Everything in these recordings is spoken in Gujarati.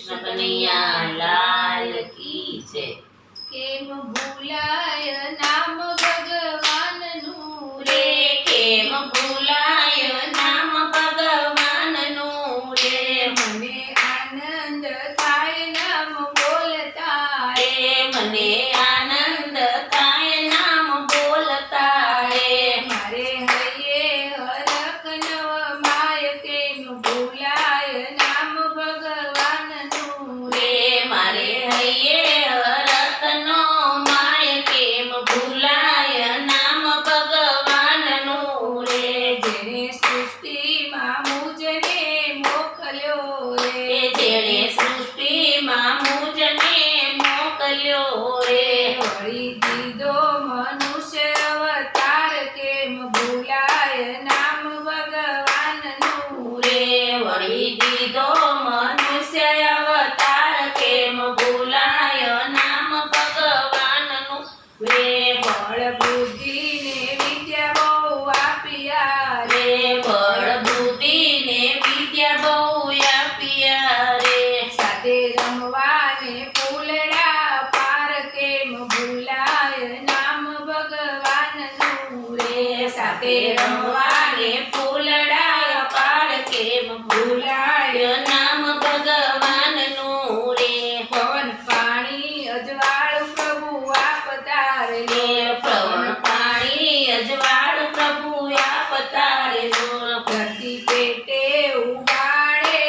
કૃષ્ણ કનૈયા લાલ કી જય। કેમ ભૂલાય નામ ભગવાનનું રે, કેમ ભૂલાય નામ ભગવાનનું રે, મને આનંદ થાય નામ બોલતા રે મને આનંદ થાય નામ બોલતા રે, મારે હૈયે હરખ નવ માય કેમ ભૂલાય નામ ભગવાનનું રે મારે હૈયે હરખનો માય કેમ ભૂલાય નામ ભગવાનનું રે, જેણે સૃષ્ટિમાં મુજને મોકલ્યો રે, જેણે સૃષ્ટિમાં મુજને મોકલ્યો રે, વળી દીધો મનુષ્ય અવતાર કેમ ભૂલાય નામ ભગવાનનું રે વળી દીધો મનુષ્ય અવતાર કેમ ભૂલાય નામ ભગવાનનું રે, બળ બુદ્ધિ ને વિદ્યા બહુ આપ્યા રે, રે બળ બુદ્ધિ ને વિદ્યા બહુ આપ્યા રે, સાથે રમવાને ફૂલડા પાર કેમ ભૂલાય નામ ભગવાનનું રે, સાથે રમવાને ફૂલડા પાર કેમ ભૂલાય નામ ભગવાનનું રે, પવન પાણી અજવાળું પ્રભુ આપતા રે, પવન પાણી અજવાળ પ્રભુ આપતા રે, ધરતી પેટે ઉગાડે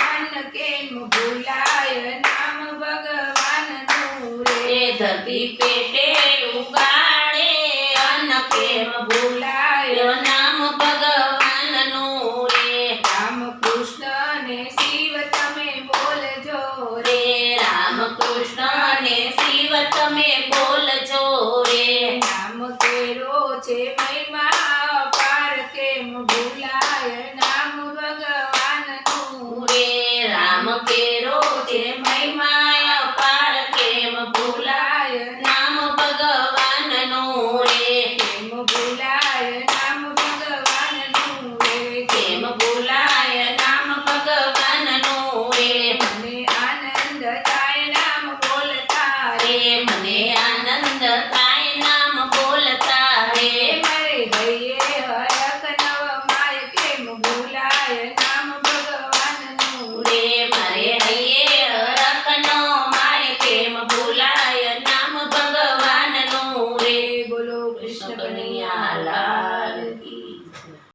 અન્ન કેમ ભૂલાય નામ ભગવાનનું રે, ધરતી પેટે ઉગાડે અન્ન કેમ ભૂલાય નામ ભગવાનનું રે, રામ કૃષ્ણ ને શિવ તમે બોલજો રે, રામ કૃષ્ણ ને શિવ તમે બોલજો રે, નામ કેરો છે મહિમા પાર કેમ ભૂલાય નામ ભગવાનનું રે રામ કેરો છે